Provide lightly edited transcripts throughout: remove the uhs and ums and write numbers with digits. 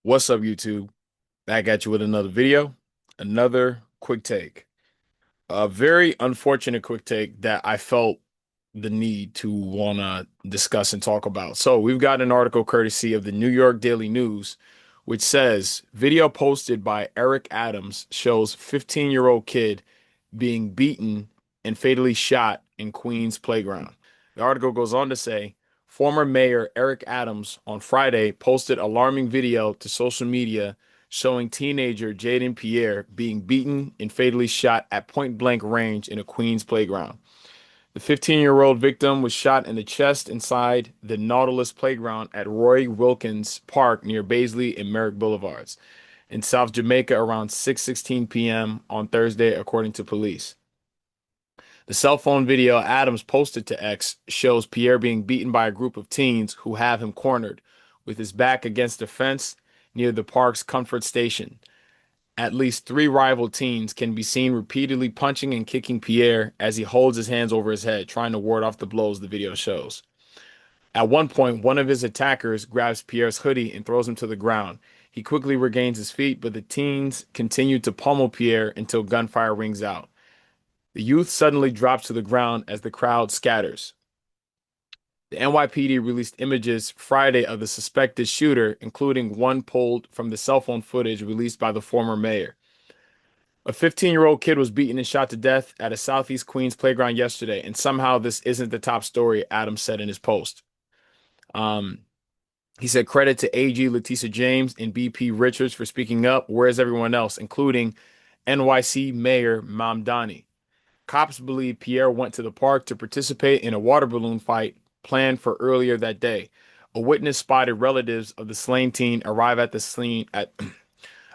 What's up, YouTube? Back at you with another video, another quick take. A very unfortunate quick take that I felt the need to want to discuss and talk about. So, we've got an article courtesy of the New York Daily News, which says video posted by Eric Adams shows 15-year-old kid being beaten and fatally shot in Queens playground. The article goes on to say, former Mayor Eric Adams on Friday posted alarming video to social media showing teenager Jayden Pierre being beaten and fatally shot at point blank range in a Queens playground. The 15-year-old victim was shot in the chest inside the Nautilus playground at Roy Wilkins Park near Baisley and Merrick Boulevards in South Jamaica around 6:16 p.m. on Thursday, according to police. The cell phone video Adams posted to X shows Pierre being beaten by a group of teens who have him cornered, with his back against a fence near the park's comfort station. At least three rival teens can be seen repeatedly punching and kicking Pierre as he holds his hands over his head, trying to ward off the blows the video shows. At one point, one of his attackers grabs Pierre's hoodie and throws him to the ground. He quickly regains his feet, but the teens continue to pummel Pierre until gunfire rings out. The youth suddenly drops to the ground as the crowd scatters. The NYPD released images Friday of the suspected shooter, including one pulled from the cell phone footage released by the former mayor. A 15-year-old kid was beaten and shot to death at a Southeast Queens playground yesterday, and somehow this isn't the top story, Adams said in his post. Um, he said credit to AG Letitia James and BP Richards for speaking up. Where's everyone else, including NYC Mayor Mamdani? Cops believe Pierre went to the park to participate in a water balloon fight planned for earlier that day. A witness spotted relatives of the slain teen arrive at the scene at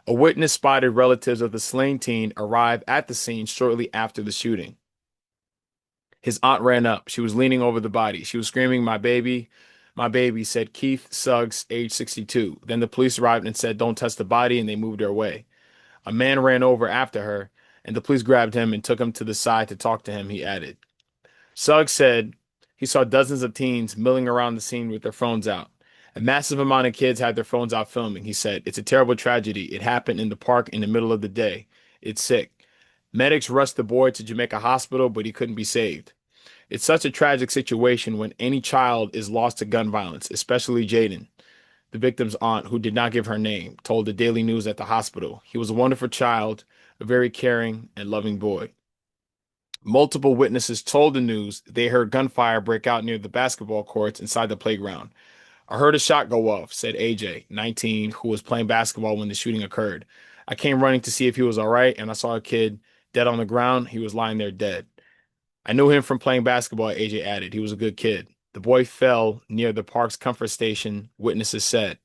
A witness spotted relatives of the slain teen arrive at the scene shortly after the shooting. His aunt ran up. She was leaning over the body. She was screaming, my baby," said Keith Suggs, age 62. Then the police arrived and said, don't touch the body, and they moved her away. A man ran over after her, and the police grabbed him and took him to the side to talk to him, he added. Suggs said he saw dozens of teens milling around the scene with their phones out. A massive amount of kids had their phones out filming, he said. It's a terrible tragedy. It happened in the park in the middle of the day. It's sick. Medics rushed the boy to Jamaica Hospital, but he couldn't be saved. It's such a tragic situation when any child is lost to gun violence, especially Jayden. The victim's aunt, who did not give her name, told the Daily News at the hospital. He was a wonderful child, a very caring and loving boy. Multiple witnesses told the news they heard gunfire break out near the basketball courts inside the playground. I heard a shot go off, said AJ, 19, who was playing basketball when the shooting occurred. I came running to see if he was all right, and I saw a kid dead on the ground. He was lying there dead. I knew him from playing basketball, AJ added. He was a good kid. The boy fell near the park's comfort station, witnesses said.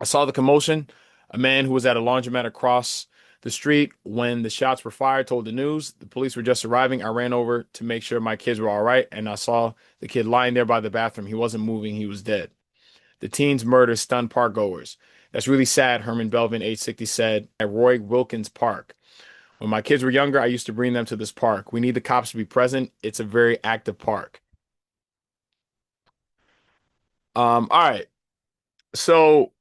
I saw the commotion. A man who was at a laundromat across the street when the shots were fired told the news. The police were just arriving. I ran over to make sure my kids were all right, and I saw the kid lying there by the bathroom. He wasn't moving. He was dead. The teen's murder stunned park goers. That's really sad, Herman Belvin, age 60, said at Roy Wilkins Park. When my kids were younger, I used to bring them to this park. We need the cops to be present. It's a very active park. All right. So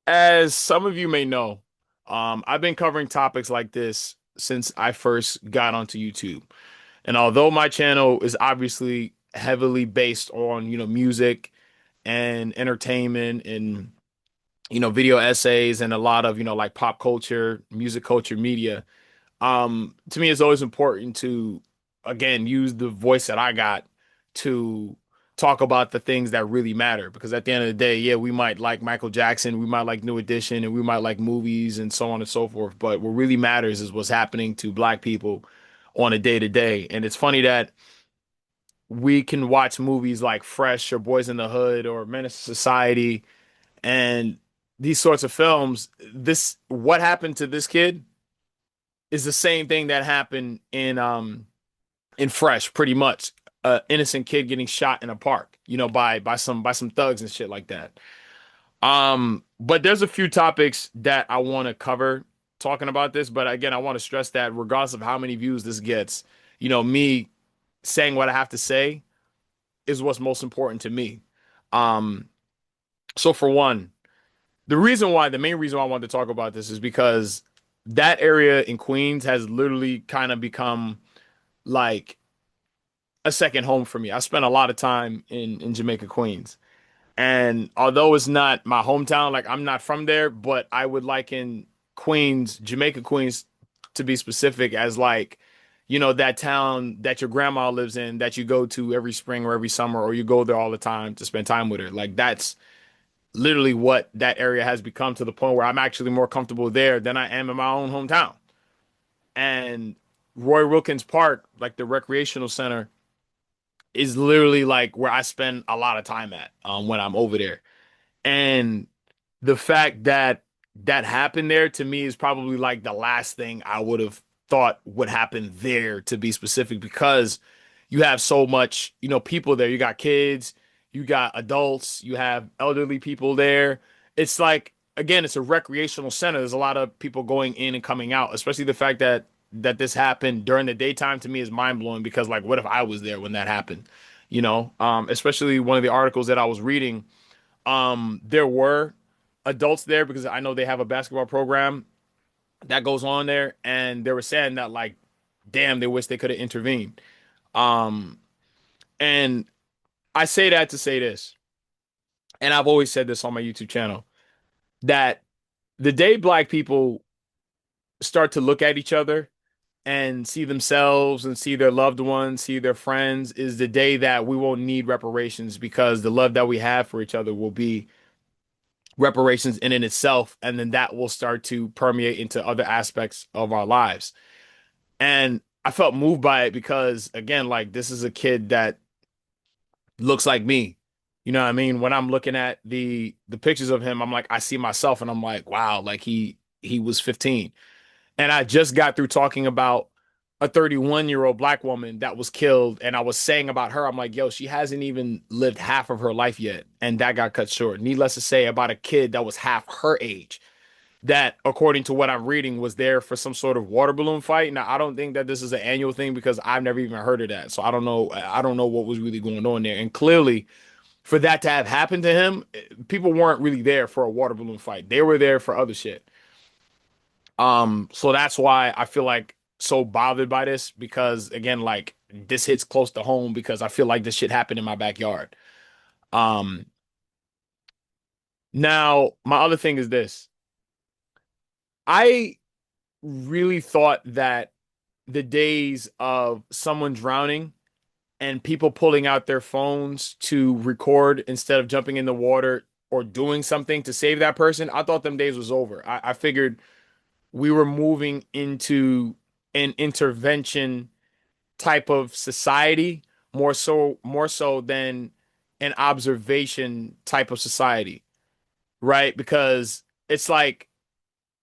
as some of you may know, I've been covering topics like this since I first got onto YouTube. And although my channel is obviously heavily based on, music and entertainment and, video essays and a lot of, like pop culture, music culture, media, to me, it's always important to, again, use the voice that I got to talk about the things that really matter. Because at the end of the day, yeah, we might like Michael Jackson, we might like New Edition, and we might like movies and so on and so forth. But what really matters is what's happening to Black people on a day to day. And it's funny that we can watch movies like Fresh or Boys in the Hood or Menace to Society and these sorts of films. This, what happened to this kid is the same thing that happened in Fresh, pretty much. Innocent kid getting shot in a park, by some thugs and shit like that. But there's a few topics that I want to cover talking about this. But again, I want to stress that regardless of how many views this gets, me saying what I have to say is what's most important to me. Um, so for one. the main reason why I wanted to talk about this is because that area in Queens has literally kind of become like a second home for me. I spent a lot of time in Jamaica, Queens. And although it's not my hometown, like I'm not from there, but I would liken Queens, Jamaica, Queens, to be specific, as like, that town that your grandma lives in that you go to every spring or every summer, or you go there all the time to spend time with her. Like that's literally what that area has become, to the point where I'm actually more comfortable there than I am in my own hometown. And Roy Wilkins Park, like the recreational center, is literally like where I spend a lot of time at when I'm over there. And the fact that that happened there to me is probably like the last thing I would have thought would happen there, to be specific, because you have so much, people there. You got kids, you got adults, you have elderly people there. It's like, again, it's a recreational center. There's a lot of people going in and coming out, especially the fact that this happened during the daytime to me is mind blowing, because like what if I was there when that happened? Especially one of the articles that I was reading, there were adults there because I know they have a basketball program that goes on there, and they were saying that like, damn, they wish they could have intervened. Um, and I say that to say this, and I've always said this on my YouTube channel, that the day black people start to look at each other and see themselves and see their loved ones, see their friends, is the day that we won't need reparations, because the love that we have for each other will be reparations in itself, and then that will start to permeate into other aspects of our lives. And I felt moved by it because, again, like this is a kid that looks like me. You know what I mean? When I'm looking at the pictures of him, I'm like, I see myself, and I'm like, wow, like he was 15. And I just got through talking about a 31-year-old black woman that was killed, and I was saying about her, I'm like, yo, she hasn't even lived half of her life yet, and that got cut short. Needless to say, about a kid that was half her age, that, according to what I'm reading, was there for some sort of water balloon fight. Now, I don't think that this is an annual thing, because I've never even heard of that. So I don't know. I don't know what was really going on there. And clearly, for that to have happened to him, people weren't really there for a water balloon fight. They were there for other shit. So that's why I feel like so bothered by this, because again, like this hits close to home, because I feel like this shit happened in my backyard. Um, Now my other thing is this. I really thought that the days of someone drowning and people pulling out their phones to record instead of jumping in the water or doing something to save that person, I thought them days was over. I figured we were moving into an intervention type of society, more so than an observation type of society, right? Because it's like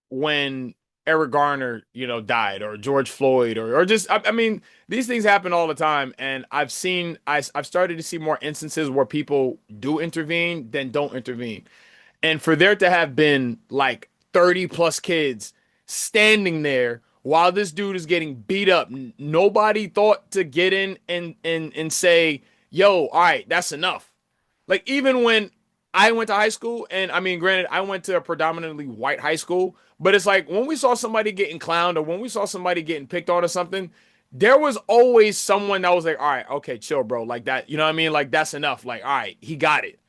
when Eric Garner, died, or George Floyd, or just I mean, these things happen all the time, and I've started to see more instances where people do intervene than don't intervene. And for there to have been like 30 plus kids standing there while this dude is getting beat up, nobody thought to get in and say, "Yo, all right, that's enough." Like even when I went to high school, and I mean, granted, I went to a predominantly white high school, but it's like when we saw somebody getting clowned or when we saw somebody getting picked on or something, there was always someone that was like, "All right, okay, chill, bro." Like that, you know what I mean? Like that's enough. Like, all right, he got it.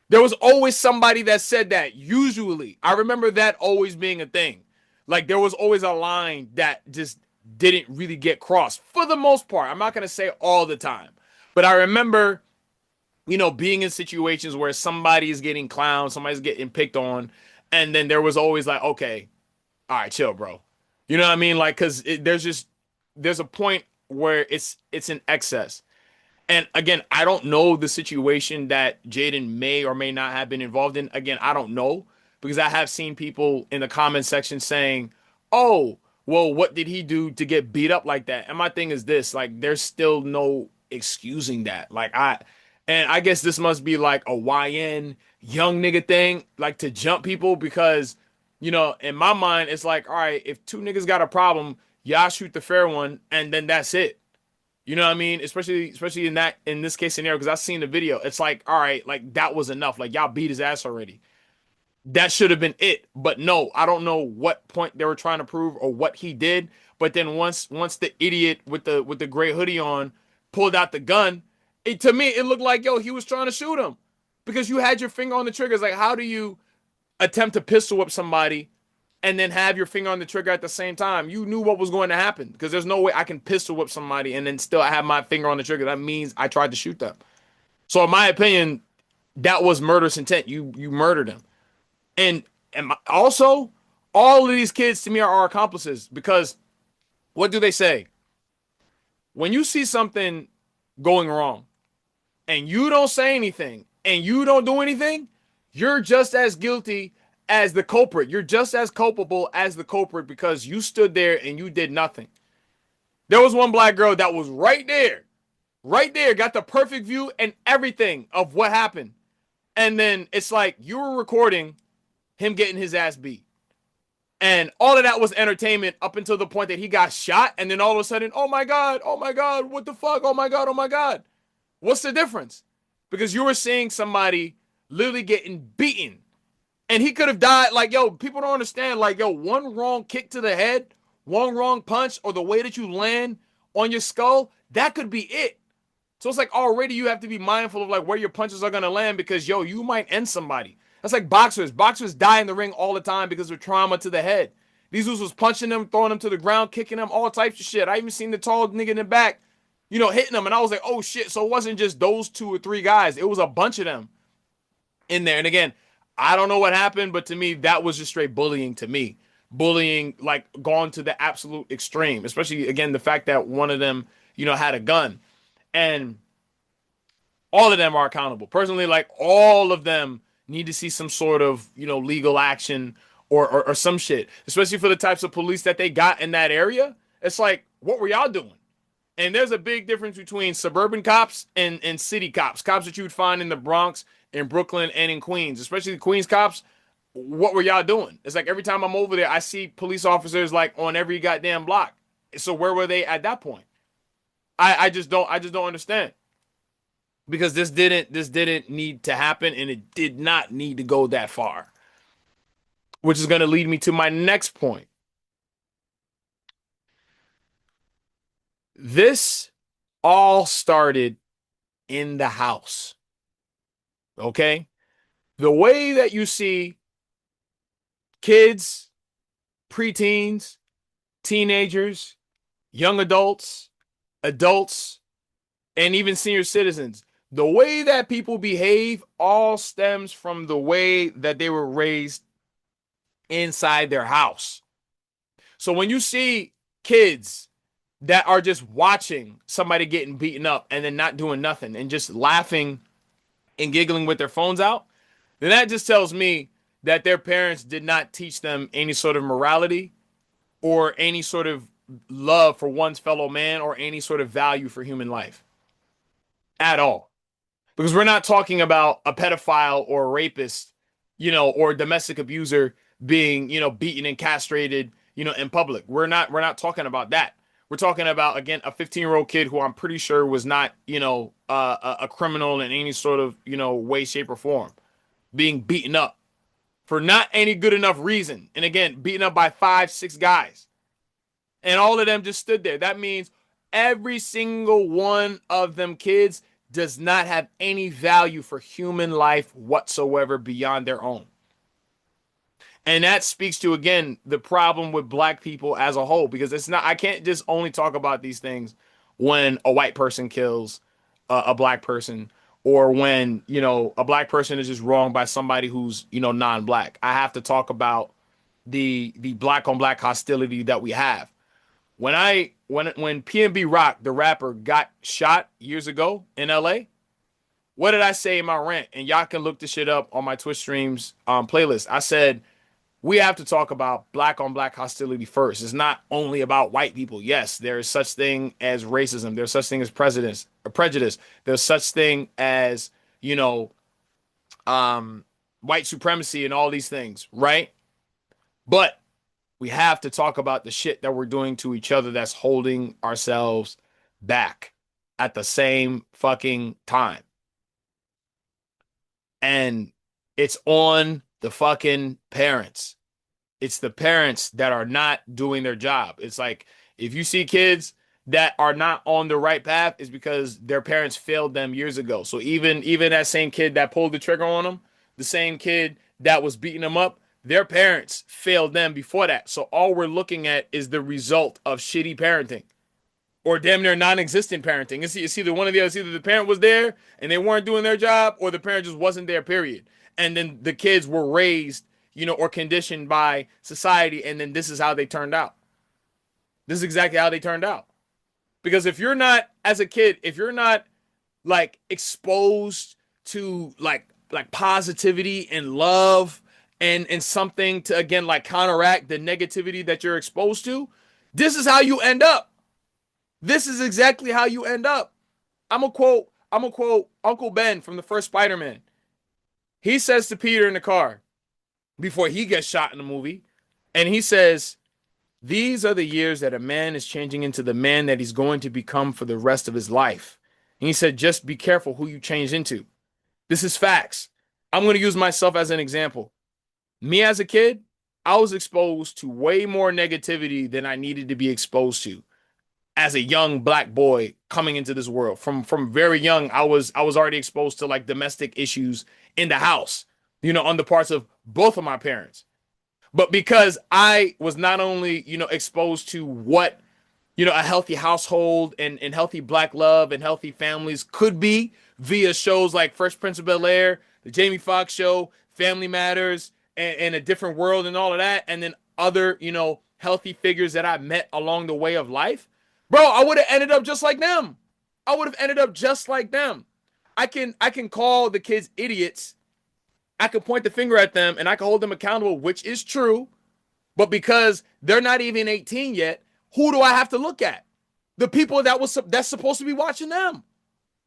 There was always somebody that said that. Usually, I remember that always being a thing. Like there was always a line that just didn't really get crossed for the most part. I'm not gonna say all the time, but I remember, being in situations where somebody is getting clowned, somebody's getting picked on, and then there was always like, okay, all right, chill, bro. You know what I mean? Like, because there's a point where it's in excess. And again, I don't know the situation that Jayden may or may not have been involved in. Again, I don't know, because I have seen people in the comment section saying, "Oh, well, what did he do to get beat up like that?" And my thing is this, like there's still no excusing that. And I guess this must be like a YN young nigga thing, like to jump people, because in my mind it's like, all right, if two niggas got a problem, y'all shoot the fair one and then that's it. You know what I mean? Especially in this case scenario, because I've seen the video. It's like, all right, like that was enough. Like y'all beat his ass already. that should have been it. But no, I don't know what point they were trying to prove or what he did. But then once the idiot with the gray hoodie on pulled out the gun, to me it looked like, yo, he was trying to shoot him because you had your finger on the trigger. It's like, how do you attempt to pistol whip somebody and then have your finger on the trigger at the same time? You knew what was going to happen because there's no way I can pistol whip somebody and then still have my finger on the trigger. That means I tried to shoot them. So in my opinion, that was murderous intent. You murdered him. And also, all of these kids to me are our accomplices because what do they say? When you see something going wrong and you don't say anything and you don't do anything, you're just as guilty as the culprit. You're just as culpable as the culprit because you stood there and you did nothing. There was one black girl that was right there, got the perfect view and everything of what happened. And then it's like you were recording him getting his ass beat. And all of that was entertainment up until the point that he got shot. And then all of a sudden, oh my God, what the fuck? Oh my God, oh my God. What's the difference? Because you were seeing somebody literally getting beaten. And he could have died. Like, yo, people don't understand. Like, yo, one wrong kick to the head, one wrong punch, or the way that you land on your skull, that could be it. So it's like already you have to be mindful of like where your punches are gonna land because yo, you might end somebody. That's like boxers. Boxers die in the ring all the time because of trauma to the head. These dudes was punching them, throwing them to the ground, kicking them, all types of shit. I even seen the tall nigga in the back, hitting them, and I was like, oh shit. So it wasn't just those two or three guys. It was a bunch of them in there. And again, I don't know what happened, but to me, that was just straight bullying to me. Bullying, like, gone to the absolute extreme, especially again, the fact that one of them, had a gun. And all of them are accountable. Personally, like all of them need to see some sort of, legal action or some shit, especially for the types of police that they got in that area. It's like, what were y'all doing? And there's a big difference between suburban cops and city cops, cops that you would find in the Bronx, in Brooklyn, and in Queens, especially the Queens cops. What were y'all doing? It's like every time I'm over there, I see police officers like on every goddamn block. So where were they at that point? I just don't understand because this didn't need to happen and it did not need to go that far, which is going to lead me to my next point. This all started in the house. Okay? The way that you see kids, preteens, teenagers, young adults, adults, and even senior citizens, the way that people behave all stems from the way that they were raised inside their house. So when you see kids that are just watching somebody getting beaten up and then not doing nothing and just laughing and giggling with their phones out, then that just tells me that their parents did not teach them any sort of morality or any sort of love for one's fellow man or any sort of value for human life at all. Because we're not talking about a pedophile or a rapist, or a domestic abuser being, beaten and castrated, in public. We're not talking about that. We're talking about again a 15-year-old kid who I'm pretty sure was not, a criminal in any sort of, way, shape, or form, being beaten up for not any good enough reason, and again beaten up by 5, 6 guys, and all of them just stood there. That means every single one of them kids does not have any value for human life whatsoever beyond their own. And that speaks to, again, the problem with black people as a whole, because it's not, I can't just only talk about these things when a white person kills a black person or when, a black person is just wronged by somebody who's, non-black. I have to talk about the black on black hostility that we have. When PNB Rock, the rapper, got shot years ago in LA, what did I say in my rant? And y'all can look this shit up on my Twitch streams playlist. I said we have to talk about black on black hostility first. It's not only about white people. Yes, there is such thing as racism. There's such thing as prejudice. There's such thing as, you know, um, white supremacy and all these things, right? But we have to talk about the shit that we're doing to each other that's holding ourselves back at the same fucking time. And it's on The fucking parents. It's the parents that are not doing their job. It's like if you see kids that are not on the right path, it's because their parents failed them years ago. So even that same kid that pulled the trigger on them, the same kid that was beating them up, their parents failed them before that. So all we're looking at is the result of shitty parenting or damn near non-existent parenting. It's either one of the other. It's either the parent was there and they weren't doing their job, or the parent just wasn't there. Period. And then the kids were raised, or conditioned by society, and then this is how they turned out. This is exactly how they turned out. Because if you're not, as a kid, if you're not like exposed to like positivity and love and something to again like counteract the negativity that you're exposed to, this is how you end up. This is exactly how you end up. I'm gonna quote Uncle Ben from the first Spider-Man. He says to Peter in the car before he gets shot in the movie, and he says, "These are the years that a man is changing into the man that he's going to become for the rest of his life." And he said, "Just be careful who you change into." This is facts. I'm going to use myself as an example. Me as a kid, I was exposed to way more negativity than I needed to be exposed to as a young black boy coming into this world. From very young, I was already exposed to like domestic issues in the house, on the parts of both of my parents. But because I was not only, exposed to what, a healthy household and healthy black love and healthy families could be via shows like Fresh Prince of Bel-Air, the Jamie Foxx show, Family Matters, and A Different World and all of that, and then other, healthy figures that I met along the way of life, bro, I would have ended up just like them. I would have ended up just like them. I can call the kids idiots. I can point the finger at them and I can hold them accountable, which is true. But because they're not even 18 yet, who do I have to look at? The people that's supposed to be watching them.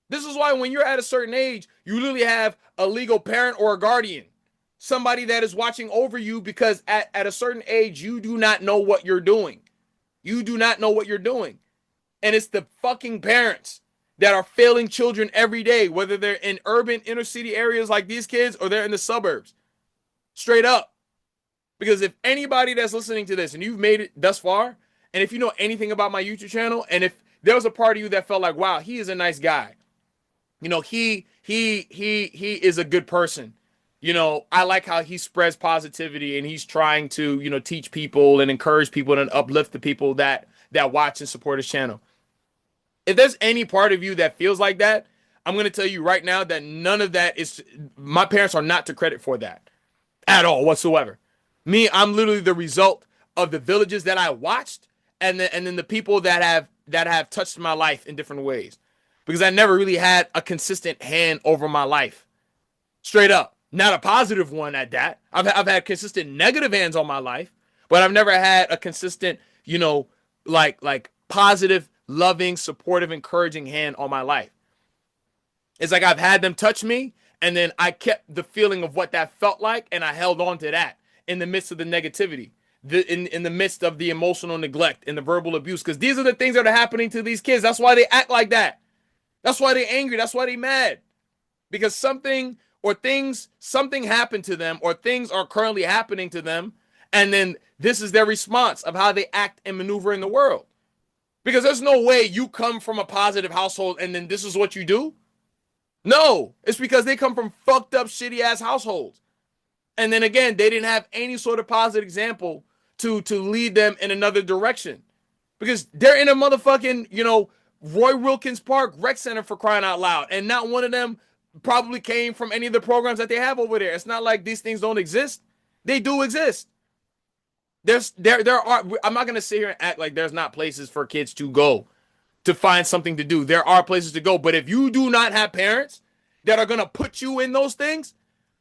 This is why when you're at a certain age, you literally have a legal parent or a guardian, somebody that is watching over you, because at a certain age, you do not know what you're doing. You do not know what you're doing. And it's the fucking parents that are failing children every day, whether they're in urban inner city areas like these kids or they're in the suburbs. Straight up. Because if anybody that's listening to this and you've made it thus far, and if you know anything about my YouTube channel, and if there was a part of you that felt like, wow, he is a nice guy, he is a good person. I like how he spreads positivity and he's trying to, teach people and encourage people and uplift the people that watch and support his channel. If there's any part of you that feels like that, I'm going to tell you right now that none of that is, my parents are not to credit for that at all whatsoever. Me, I'm literally the result of the villages that I watched, and then the people that have touched my life in different ways. Because I never really had a consistent hand over my life. Straight up. Not a positive one at that. I've had consistent negative hands on my life, but I've never had a consistent, like positive, loving, supportive, encouraging hand on my life. It's like I've had them touch me, and then I kept the feeling of what that felt like, and I held on to that in the midst of the negativity, in the midst of the emotional neglect and the verbal abuse, because these are the things that are happening to these kids. That's why they act like that. That's why they're angry. That's why they're mad, because something happened to them, or things are currently happening to them, and then this is their response of how they act and maneuver in the world. Because there's no way you come from a positive household and then this is what you do. No, it's because they come from fucked up, shitty ass households. And then again, they didn't have any sort of positive example to lead them in another direction. Because they're in a motherfucking, Roy Wilkins Park rec center, for crying out loud. And not one of them probably came from any of the programs that they have over there. It's not like these things don't exist. They do exist. There are, I'm not going to sit here and act like there's not places for kids to go to find something to do. There are places to go. But if you do not have parents that are going to put you in those things,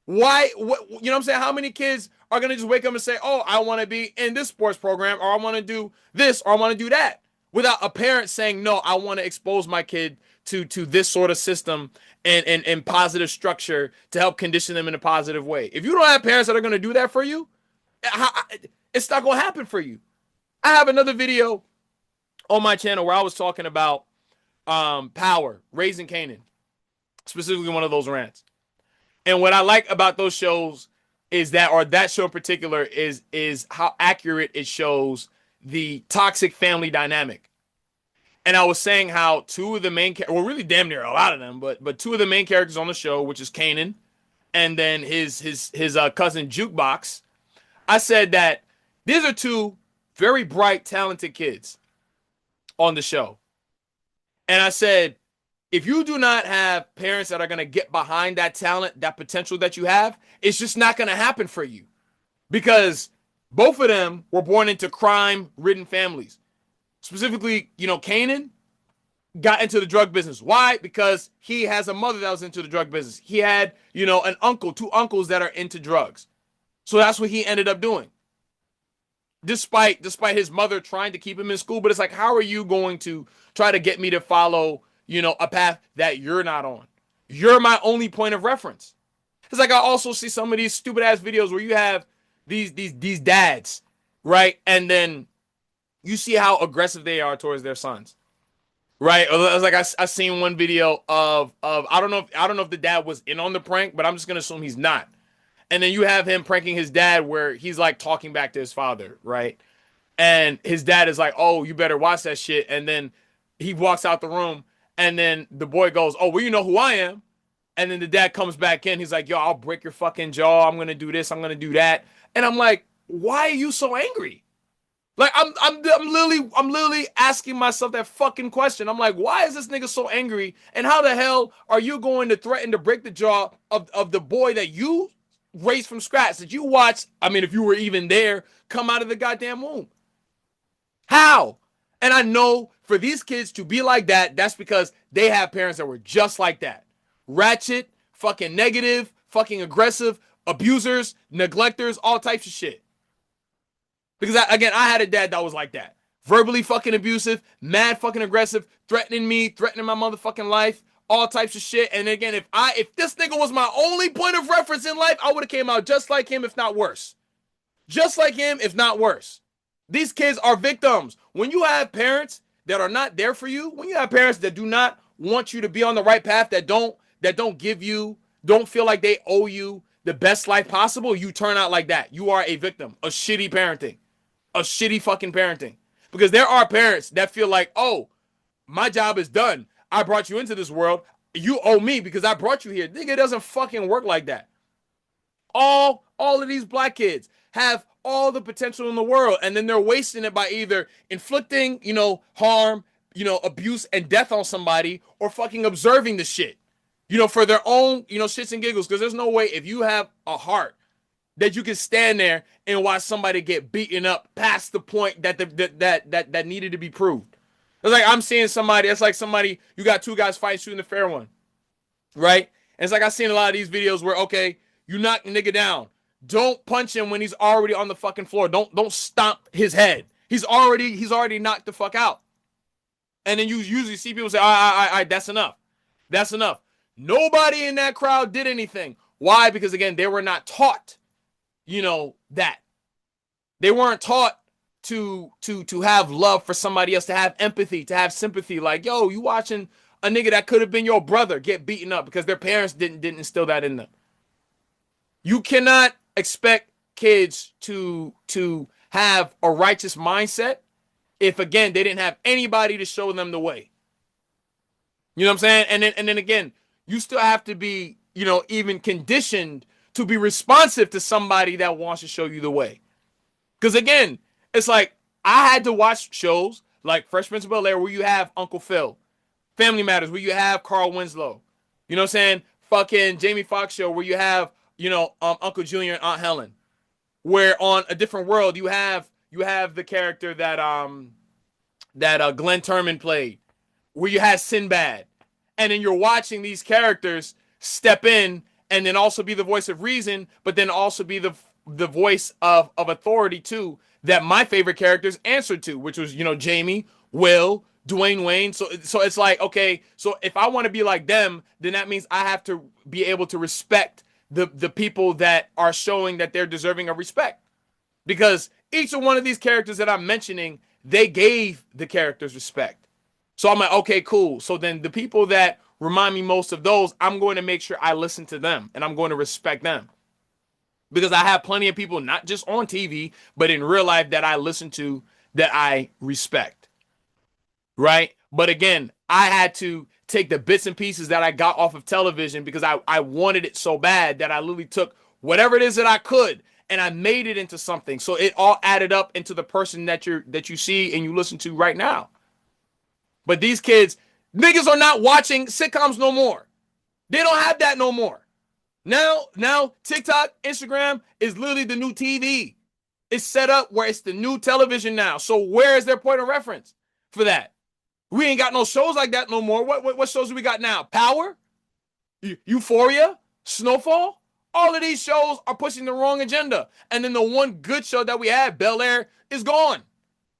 why, what I'm saying? How many kids are going to just wake up and say, oh, I want to be in this sports program, or I want to do this, or I want to do that, without a parent saying, no, I want to expose my kid to this sort of system and positive structure to help condition them in a positive way. If you don't have parents that are going to do that for you, it's not going to happen for you. I have another video on my channel where I was talking about Power, Raising Canaan, specifically one of those rants. And what I like about those shows is that, or that show in particular, is how accurate it shows the toxic family dynamic. And I was saying how two of the main, well, really damn near a lot of them, but two of the main characters on the show, which is Kanan and then his cousin Jukebox. I said that these are two very bright, talented kids on the show, and I said if you do not have parents that are going to get behind that talent, that potential that you have, it's just not going to happen for you because both of them were born into crime-ridden families. Specifically, Kanan got into the drug business. Why? Because he has a mother that was into the drug business. He had, an uncle, two uncles that are into drugs. So that's what he ended up doing. Despite his mother trying to keep him in school, but it's like, how are you going to try to get me to follow, a path that you're not on? You're my only point of reference. It's like I also see some of these stupid ass videos where you have these dads, right? And then you see how aggressive they are towards their sons. Right, it was like I seen one video of I don't know if the dad was in on the prank, but I'm just gonna assume he's not. And then you have him pranking his dad where he's like talking back to his father, right? And his dad is like, "Oh, you better watch that shit." And then he walks out the room, and then the boy goes, "Oh, well, you know who I am." And then the dad comes back in. He's like, "Yo, I'll break your fucking jaw. I'm gonna do this. I'm gonna do that." And I'm like, "Why are you so angry?" Like I'm literally asking myself that fucking question. I'm like, why is this nigga so angry? And how the hell are you going to threaten to break the jaw of the boy that you raised from scratch, that you watched? I mean, if you were even there, come out of the goddamn womb. How? And I know for these kids to be like that, that's because they have parents that were just like that. Ratchet, fucking negative, fucking aggressive, abusers, neglectors, all types of shit. Because I had a dad that was like that. Verbally fucking abusive, mad fucking aggressive, threatening me, threatening my motherfucking life, all types of shit. And again, if this nigga was my only point of reference in life, I would have came out just like him, if not worse. Just like him, if not worse. These kids are victims. When you have parents that are not there for you, when you have parents that do not want you to be on the right path, that don't give you, don't feel like they owe you the best life possible, you turn out like that. You are a victim of shitty parenting. Of shitty fucking parenting. Because there are parents that feel like, oh, my job is done. I brought you into this world. You owe me because I brought you here. Nigga, it doesn't fucking work like that. All of these black kids have all the potential in the world, and then they're wasting it by either inflicting, harm, abuse and death on somebody, or fucking observing the shit, for their own, shits and giggles. Because there's no way, if you have a heart, that you can stand there and watch somebody get beaten up past the point that needed to be proved. It's like I'm seeing somebody. It's like somebody, you got two guys fighting, shooting the fair one, right? And it's like I've seen a lot of these videos where, okay, you knock the nigga down. Don't punch him when he's already on the fucking floor. Don't stomp his head. He's already knocked the fuck out. And then you usually see people say, all right, that's enough. That's enough. Nobody in that crowd did anything. Why? Because again, they were not taught that they weren't taught to have love for somebody else, to have empathy, to have sympathy. Like, yo, you watching a nigga that could have been your brother get beaten up because their parents didn't instill that in them. You cannot expect kids to have a righteous mindset if again they didn't have anybody to show them the way. You know what I'm saying? And then again, you still have to be, even conditioned to be responsive to somebody that wants to show you the way. Because again, it's like I had to watch shows like Fresh Prince of Bel-Air where you have Uncle Phil, Family Matters where you have Carl Winslow, you know what I'm saying? Fucking Jamie Foxx show where you have, Uncle Junior and Aunt Helen. Where on A Different World you have the character that Glenn Turman played, where you had Sinbad, and then you're watching these characters step in and then also be the voice of reason, but then also be the voice of authority too, that my favorite characters answered to, which was, Jamie, Will, Dwayne Wayne. So it's like, okay, so if I want to be like them, then that means I have to be able to respect the people that are showing that they're deserving of respect. Because each of one of these characters that I'm mentioning, they gave the characters respect. So I'm like, okay, cool. So then the people that remind me most of those, I'm going to make sure I listen to them and I'm going to respect them. because I have plenty of people, not just on TV, but in real life that I listen to that I respect, right? But again, I had to take the bits and pieces that I got off of television because I wanted it so bad that I literally took whatever it is that I could and I made it into something. So it all added up into the person that you see and you listen to right now. But these kids, niggas are not watching sitcoms no more. They don't have that no more. Now TikTok, Instagram is literally the new TV. It's set up where it's the new television now. So where is their point of reference for that? We ain't got no shows like that no more. What shows do we got now? Power? Euphoria? Snowfall? All of these shows are pushing the wrong agenda. And then the one good show that we had, Bel Air, is gone.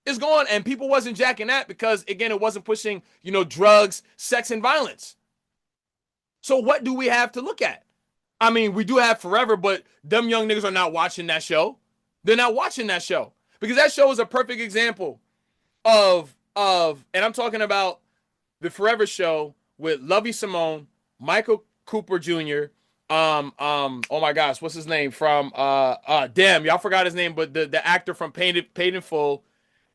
It's gone. And people wasn't jacking that because, again, it wasn't pushing, drugs, sex, and violence. So what do we have to look at? I mean, we do have Forever, but them young niggas are not watching that show. They're not watching that show because that show is a perfect example of, and I'm talking about the Forever show with Lovey Simone, Michael Cooper Jr. Oh my gosh, what's his name from? Damn, y'all forgot his name, but the actor from Paid in Full,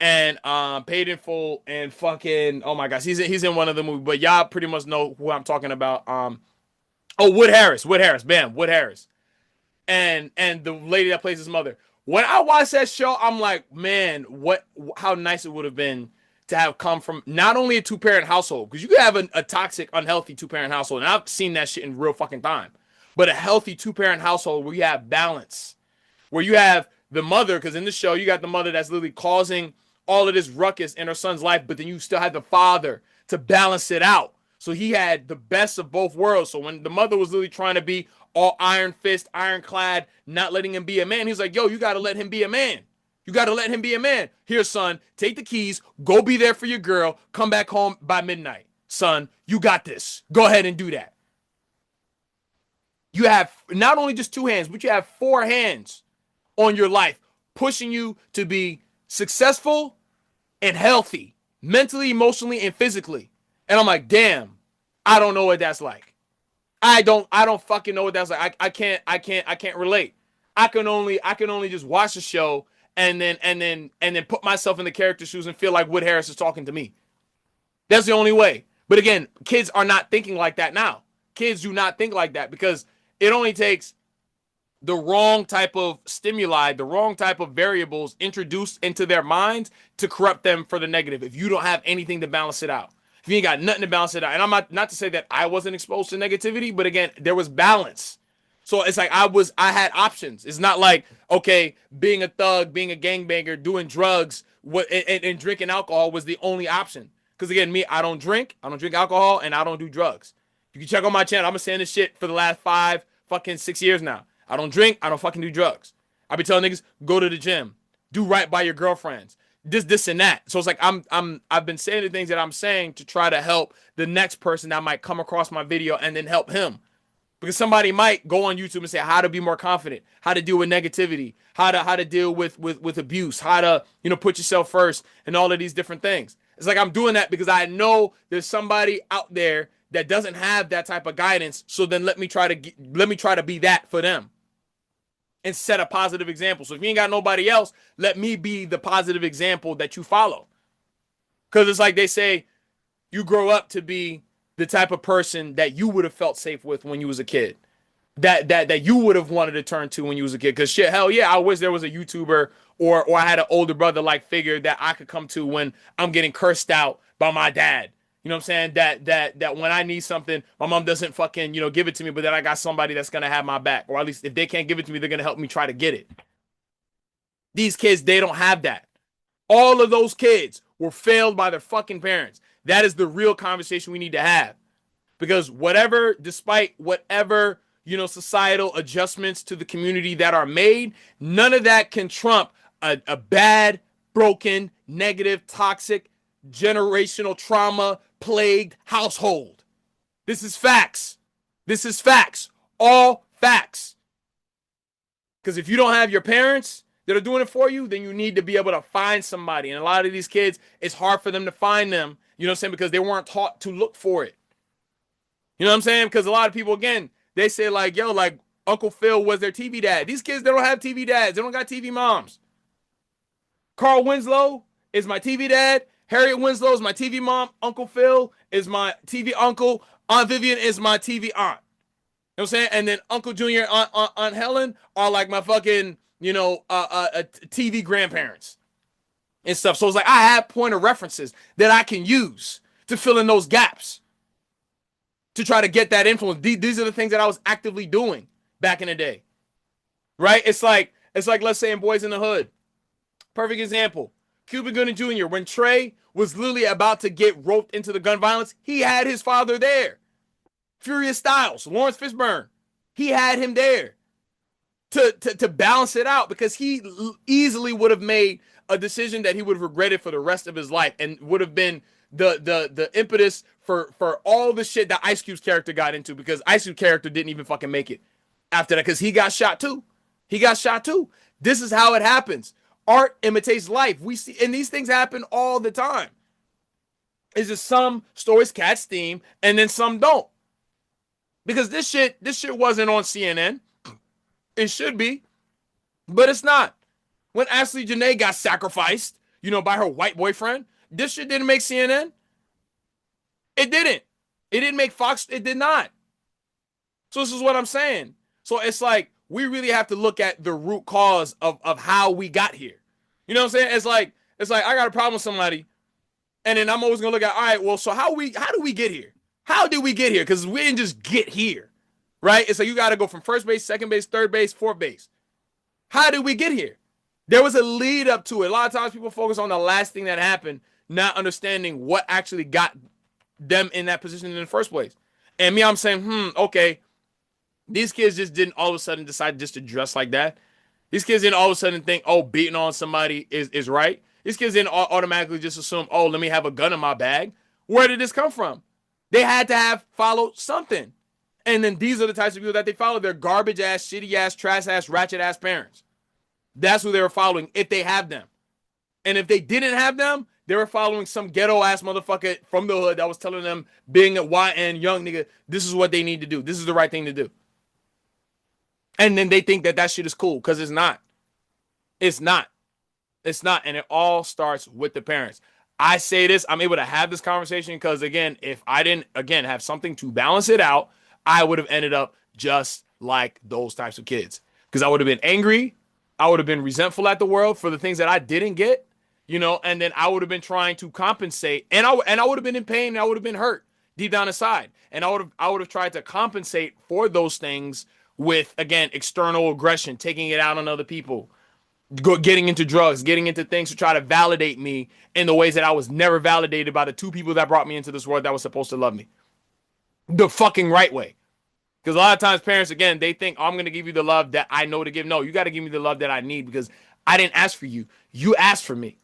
and Paid in Full, and fucking, oh my gosh, he's in one of the movies, but y'all pretty much know who I'm talking about. Wood Harris, bam, Wood Harris, and the lady that plays his mother. When I watched that show, I'm like, man, how nice it would have been to have come from not only a two-parent household, because you could have a toxic, unhealthy two-parent household, and I've seen that shit in real fucking time, but a healthy two-parent household where you have balance, where you have the mother, because in the show, you got the mother that's literally causing all of this ruckus in her son's life, but then you still have the father to balance it out. So he had the best of both worlds. So when the mother was literally trying to be all iron fist, ironclad, not letting him be a man, he's like, yo, you got to let him be a man. You got to let him be a man. Here, son, take the keys, go be there for your girl, come back home by midnight. Son, you got this. Go ahead and do that. You have not only just two hands, but you have four hands on your life, pushing you to be successful and healthy, mentally, emotionally, and physically. And I'm like, damn, I don't know what that's like. I don't fucking know what that's like. I can't relate. I can only just watch the show and then put myself in the character's shoes and feel like Wood Harris is talking to me. That's the only way. But again, kids are not thinking like that now. Kids do not think like that because it only takes the wrong type of stimuli, the wrong type of variables introduced into their minds to corrupt them for the negative. If you don't have anything to balance it out, if you ain't got nothing to balance it out, and I'm not to say that I wasn't exposed to negativity, but again, there was balance. So it's like I had options. It's not like, okay, being a thug, being a gangbanger, doing drugs, and drinking alcohol was the only option. Because again, me, I don't drink alcohol, and I don't do drugs. You can check on my channel. I'm been saying this shit for the last 6 years now. I don't drink. I don't fucking do drugs. I be telling niggas, go to the gym, do right by your girlfriends, this and that. So it's like I've been saying the things that I'm saying to try to help the next person that might come across my video and then help him. Because somebody might go on YouTube and say how to be more confident, how to deal with negativity, how to deal with abuse, how to, put yourself first and all of these different things. It's like I'm doing that because I know there's somebody out there that doesn't have that type of guidance. So then let me try to be that for them and set a positive example. So if you ain't got nobody else, let me be the positive example that you follow. Because it's like they say, you grow up to be the type of person that you would have felt safe with when you was a kid. That you would have wanted to turn to when you was a kid. Because shit, hell yeah, I wish there was a YouTuber or I had an older brother like figure that I could come to when I'm getting cursed out by my dad. You know what I'm saying? That when I need something, my mom doesn't fucking, give it to me, but then I got somebody that's gonna have my back. Or at least if they can't give it to me, they're gonna help me try to get it. These kids, they don't have that. All of those kids were failed by their fucking parents. That is the real conversation we need to have. Because despite whatever, societal adjustments to the community that are made, none of that can trump a bad, broken, negative, toxic, generational trauma plagued household. This is facts. This is facts. All facts. Because if you don't have your parents that are doing it for you, then you need to be able to find somebody. And a lot of these kids, it's hard for them to find them, because they weren't taught to look for it. You know what I'm saying? Because a lot of people, again, they say like, yo, like, Uncle Phil was their TV dad. These kids, they don't have TV dads. They don't got TV moms. Carl Winslow is my TV dad. Harriet Winslow is my TV mom. Uncle Phil is my TV uncle. Aunt Vivian is my TV aunt. You know what I'm saying? And then Uncle Junior, Aunt Helen are like my fucking, TV grandparents and stuff. So it's like I have point of references that I can use to fill in those gaps to try to get that influence. These are the things that I was actively doing back in the day, right? It's like let's say in Boys in the Hood. Perfect example. Cuba Gooding Jr. When Trey was literally about to get roped into the gun violence, he had his father there. Furious Styles, Lawrence Fishburne, he had him there to balance it out because he easily would have made a decision that he would have regretted for the rest of his life and would have been the impetus for all the shit that Ice Cube's character got into because Ice Cube's character didn't even fucking make it after that because he got shot too. This is how it happens. Art imitates life. We see, and these things happen all the time. It's just some stories catch steam and then some don't. Because this shit wasn't on CNN. It should be, but it's not. When Ashley Janae got sacrificed, by her white boyfriend, this shit didn't make CNN. It didn't. It didn't make Fox. It did not. So this is what I'm saying. So it's like we really have to look at the root cause of how we got here. You know what I'm saying? It's like I got a problem with somebody, and then I'm always gonna look at, all right, well, so how do we get here? How did we get here? Because we didn't just get here, right? It's like you got to go from first base, second base, third base, fourth base. How did we get here? There was a lead up to it. A lot of times people focus on the last thing that happened, not understanding what actually got them in that position in the first place. And me, I'm saying, okay, these kids just didn't all of a sudden decide just to dress like that. These kids didn't all of a sudden think, oh, beating on somebody is right. These kids didn't automatically just assume, oh, let me have a gun in my bag. Where did this come from? They had to have followed something. And then these are the types of people that they follow. They're garbage ass, shitty ass, trash ass, ratchet ass parents. That's who they were following if they have them. And if they didn't have them, they were following some ghetto ass motherfucker from the hood that was telling them, being a YN young nigga, this is what they need to do. This is the right thing to do. And then they think that shit is cool because it's not. It's not. It's not. And it all starts with the parents. I say this, I'm able to have this conversation because, again, if I didn't, have something to balance it out, I would have ended up just like those types of kids. Because I would have been angry. I would have been resentful at the world for the things that I didn't get, and then I would have been trying to compensate. And I would have been in pain and I would have been hurt deep down inside. And I would have tried to compensate for those things with, again, external aggression, taking it out on other people. Getting into drugs, getting into things to try to validate me in the ways that I was never validated by the two people that brought me into this world that was supposed to love me. The fucking right way. Because a lot of times parents, again, they think, oh, I'm going to give you the love that I know to give. No, you got to give me the love that I need because I didn't ask for you. You asked for me.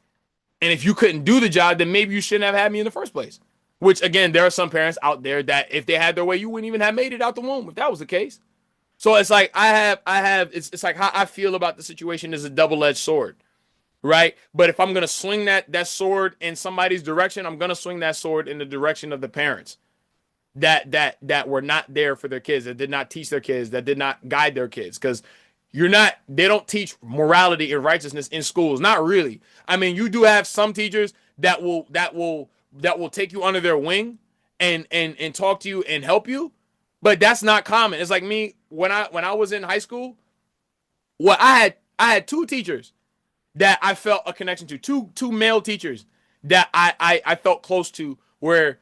And if you couldn't do the job, then maybe you shouldn't have had me in the first place. Which, again, there are some parents out there that if they had their way, you wouldn't even have made it out the womb if that was the case. So it's like it's like how I feel about the situation is a double-edged sword, right? But if I'm going to swing that sword in somebody's direction, I'm going to swing that sword in the direction of the parents that were not there for their kids, that did not teach their kids, that did not guide their kids. Because they don't teach morality and righteousness in schools. Not really. I mean, you do have some teachers that will take you under their wing and talk to you and help you. But that's not common. It's like me when I was in high school. Well, I had two teachers that I felt a connection to. Two male teachers that I felt close to. Where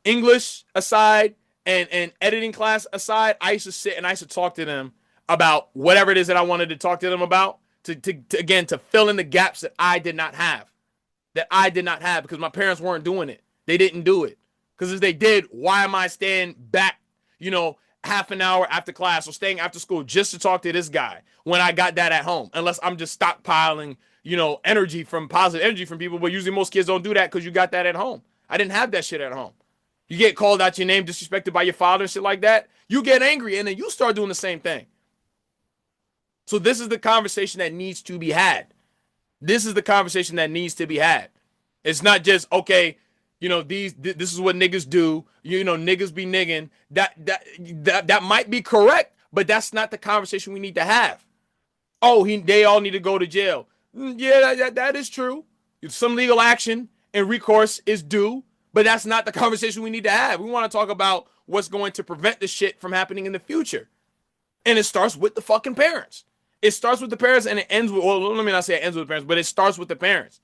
English aside and editing class aside, I used to sit and I used to talk to them about whatever it is that I wanted to talk to them about. To fill in the gaps that I did not have. Because my parents weren't doing it. They didn't do it. Because if they did, why am I staying back? Half an hour after class or staying after school just to talk to this guy when I got that at home, unless I'm just stockpiling, positive energy from people. But usually most kids don't do that because you got that at home. I didn't have that shit at home. You get called out your name, disrespected by your father, shit like that. You get angry and then you start doing the same thing. So this is the conversation that needs to be had. It's not just, okay, this is what niggas do. Niggas be nigging. That might be correct, But that's not the conversation we need to have. Oh, they all need to go to jail. Yeah, that is true. Some legal action and recourse is due, but that's not the conversation we need to have. We want to talk about what's going to prevent this shit from happening in the future. And it starts with the fucking parents. It starts with the parents and it ends with, well, let me not say it ends with the parents, but it starts with the parents.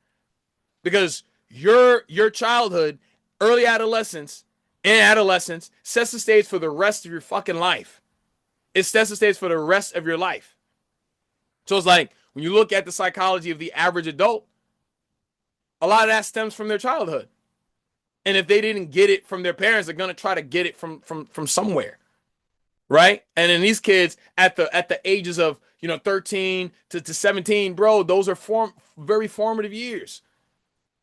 Because your childhood, early adolescence, and adolescence sets the stage for the rest of your fucking life. It sets the stage for the rest of your life. So it's like when you look at the psychology of the average adult, a lot of that stems from their childhood. And if they didn't get it from their parents, they're gonna try to get it from somewhere. Right? And then these kids at the ages of 13 to 17, bro, those are very formative years.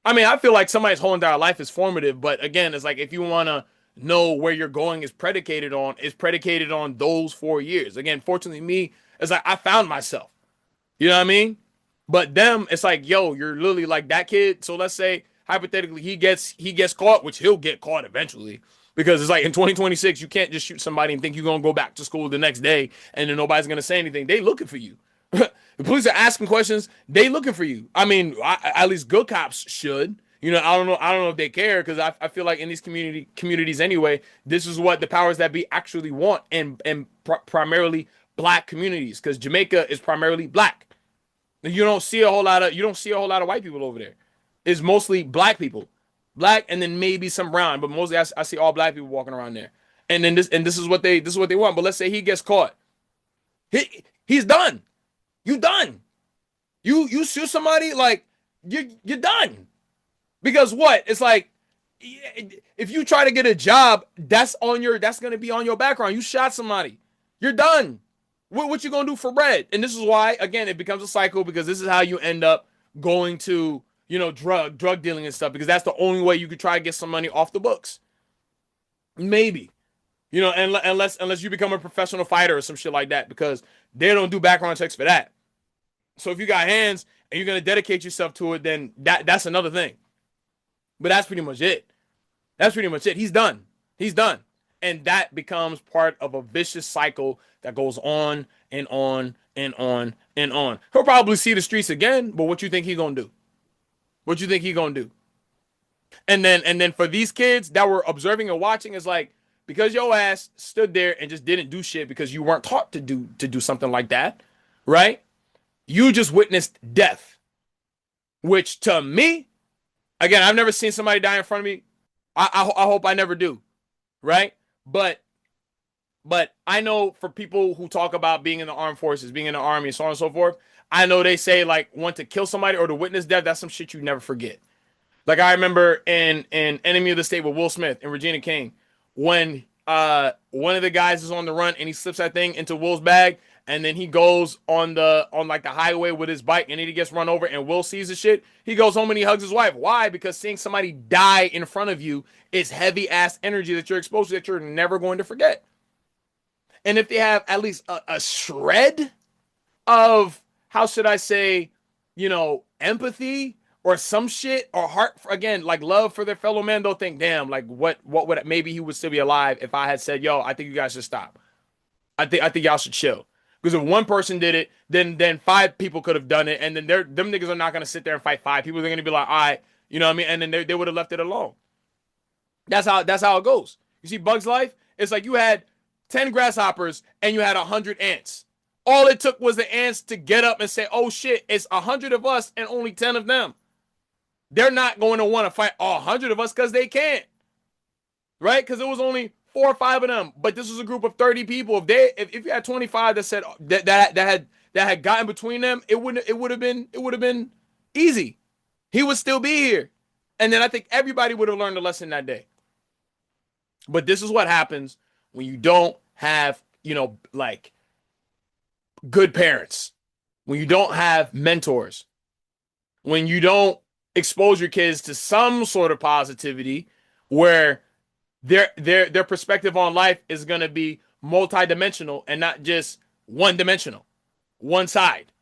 I mean, I feel like somebody's whole entire life is formative, but again, it's like if you want to know where you're going is predicated on those 4 years. Again, fortunately, me, it's like I found myself. You know what I mean? But them, it's like, yo, you're literally like that kid. So let's say hypothetically he gets caught, which he'll get caught eventually. Because it's like in 2026, you can't just shoot somebody and think you're gonna go back to school the next day and then nobody's gonna say anything. They looking for you. The police are asking questions. They looking for you. I mean, at least good cops should. I don't know. I don't know if they care because I feel like in these communities anyway, this is what the powers that be actually want, and primarily black communities because Jamaica is primarily black. You don't see a whole lot of white people over there. It's mostly black people, black, and then maybe some brown, but mostly I see all black people walking around there. And then this is what they want. But let's say he gets caught, he's done. You done. You shoot somebody, like you're done. Because what? It's like if you try to get a job, that's gonna be on your background. You shot somebody. You're done. What you gonna do for bread? And this is why, again, it becomes a cycle because this is how you end up going to, drug dealing and stuff, because that's the only way you could try to get some money off the books. Maybe. Unless you become a professional fighter or some shit like that, because they don't do background checks for that. So if you got hands and you're gonna dedicate yourself to it, then that's another thing. But that's pretty much it. That's pretty much it. He's done. He's done. And that becomes part of a vicious cycle that goes on and on and on and on. He'll probably see the streets again, but what you think he gonna do? What you think he gonna do? And then for these kids that were observing and watching, it's like, because your ass stood there and just didn't do shit because you weren't taught to do something like that, right? You just witnessed death, which to me, again, I've never seen somebody die in front of me. I hope I never do, right? But I know for people who talk about being in the armed forces, being in the army, and so on and so forth, I know they say like want to kill somebody or to witness death. That's some shit you never forget. Like I remember in Enemy of the State with Will Smith and Regina King, when one of the guys is on the run and he slips that thing into Will's bag, and then he goes on like the highway with his bike, and then he gets run over, and Will sees the shit. He goes home and he hugs his wife. Why? Because seeing somebody die in front of you is heavy ass energy that you're exposed to that you're never going to forget. And if they have at least a shred of, how should I say, empathy or some shit, or heart, again, like love for their fellow man, they'll think, damn, like what would, maybe he would still be alive if I had said, yo, I think you guys should stop. I think y'all should chill. Because if one person did it, then 5 people could have done it, and then them niggas are not gonna sit there and fight 5 people. They're gonna be like, all right, you know what I mean? And then they would have left it alone. That's how it goes. You see, Bug's Life, it's like you had 10 grasshoppers and you had 100 ants. All it took was the ants to get up and say, oh shit, it's 100 of us and only 10 of them. They're not going to want to fight all 100 of us because they can't. Right? Because it was only 4 or 5 of them. But this was a group of 30 people. If you had 25 that said that had gotten between them, it would have been easy. He would still be here. And then I think everybody would have learned a lesson that day. But this is what happens when you don't have, like good parents, when you don't have mentors, when you don't expose your kids to some sort of positivity where their perspective on life is going to be multidimensional and not just one-dimensional, one side.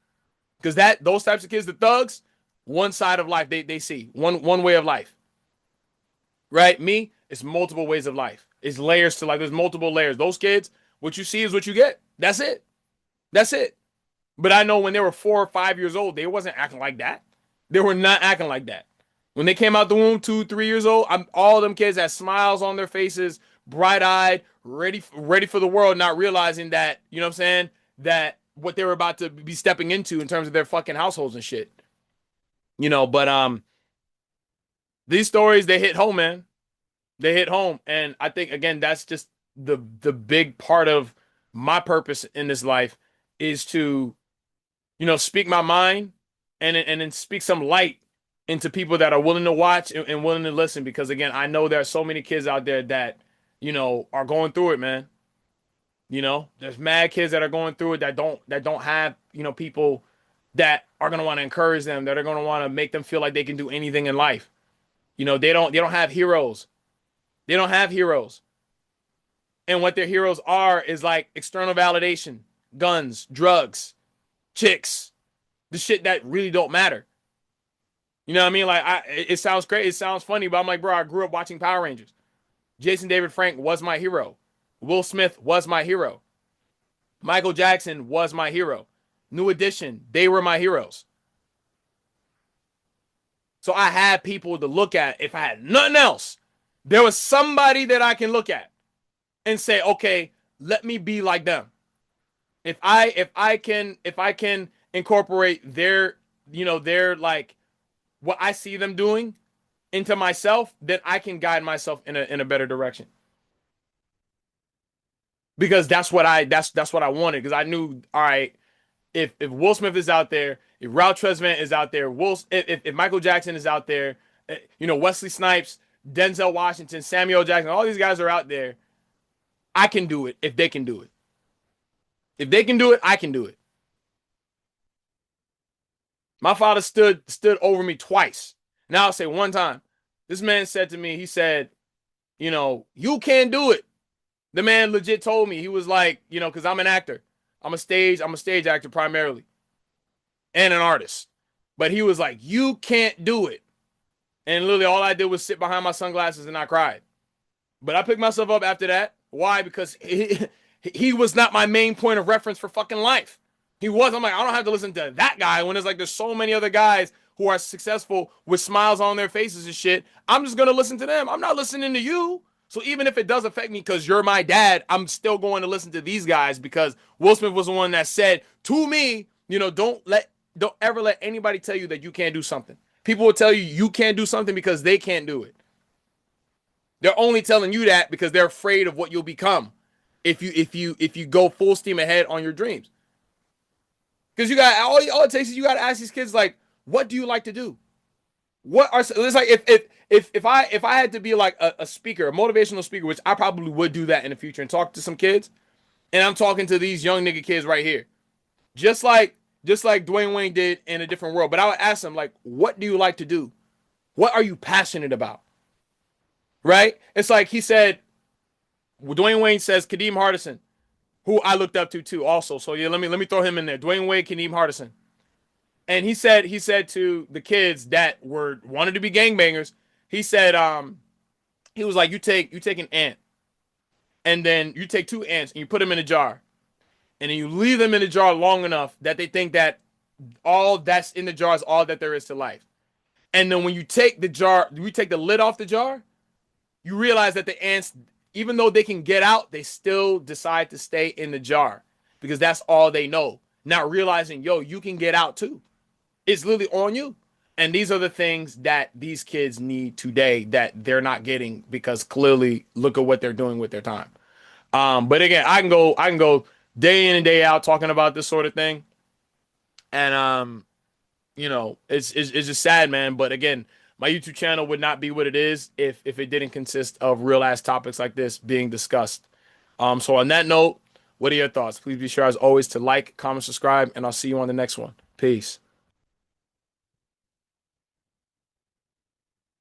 Because those types of kids, the thugs, one side of life they see, one way of life. Right? Me, it's multiple ways of life. It's layers to life. There's multiple layers. Those kids, what you see is what you get. That's it. That's it. But I know when they were 4 or 5 years old, they wasn't acting like that. They were not acting like that. When they came out the womb, 2, 3 years old, all of them kids had smiles on their faces, bright eyed, ready for the world, not realizing that, you know what I'm saying, that what they were about to be stepping into in terms of their fucking households and shit. But these stories, they hit home, man. They hit home. And I think again, that's just the big part of my purpose in this life is to, speak my mind and then speak some light into people that are willing to watch and willing to listen. Because again, I know there are so many kids out there that, are going through it, man. There's mad kids that are going through it that don't have, people that are gonna want to encourage them, that are gonna want to make them feel like they can do anything in life. They don't have heroes. They don't have heroes. And what their heroes are is like external validation, guns, drugs, chicks, the shit that really don't matter. You know what I mean? Like it sounds great, it sounds funny, but I'm like, bro, I grew up watching Power Rangers. Jason David Frank was my hero. Will Smith was my hero. Michael Jackson was my hero. New Edition, they were my heroes. So I had people to look at. If I had nothing else, there was somebody that I can look at and say, okay, let me be like them. If I can incorporate their like what I see them doing into myself, then I can guide myself in a better direction. Because that's what I wanted. Because I knew, all right, if Will Smith is out there, if Ralph Tresvant is out there, if Michael Jackson is out there, Wesley Snipes, Denzel Washington, Samuel Jackson, all these guys are out there. I can do it if they can do it. If they can do it, I can do it. My father stood over me twice. Now I'll say one time. This man said to me, he said, you can't do it. The man legit told me, he was like, because I'm an actor. I'm a stage actor primarily and an artist. But he was like, you can't do it. And literally all I did was sit behind my sunglasses and I cried. But I picked myself up after that. Why? Because he was not my main point of reference for fucking life. He was. I'm like, I don't have to listen to that guy when there's so many other guys who are successful with smiles on their faces and shit. I'm just gonna listen to them. I'm not listening to you. So even if it does affect me because you're my dad, I'm still going to listen to these guys because Will Smith was the one that said to me, don't ever let anybody tell you that you can't do something. People will tell you you can't do something because they can't do it. They're only telling you that because they're afraid of what you'll become if you go full steam ahead on your dreams. Because you got all it takes is you got to ask these kids like, what do you like to do? What are it's like if I had to be like a speaker, a motivational speaker, which I probably would do that in the future and talk to some kids, and I'm talking to these young nigga kids right here, just like Dwayne Wayne did in A Different World. But I would ask them like, what do you like to do? What are you passionate about? Right? It's like he said, Dwayne Wayne says Kadeem Hardison, who I looked up to too, also. So yeah, let me throw him in there. Dwayne Wade, Kadeem Hardison. And he said to the kids that wanted to be gangbangers, he said, he was like, you take an ant, and then you take two ants and you put them in a jar. And then you leave them in the jar long enough that they think that all that's in the jar is all that there is to life. And then when you take the lid off the jar, you realize that the ants, even though they can get out, they still decide to stay in the jar because that's all they know. Not realizing, yo, you can get out too. It's literally on you. And these are the things that these kids need today that they're not getting because clearly look at what they're doing with their time. But again, I can go day in and day out talking about this sort of thing. And it's just sad, man. But again, my YouTube channel would not be what it is if it didn't consist of real ass topics like this being discussed. So on that note, what are your thoughts? Please be sure as always to like, comment, subscribe, and I'll see you on the next one. Peace.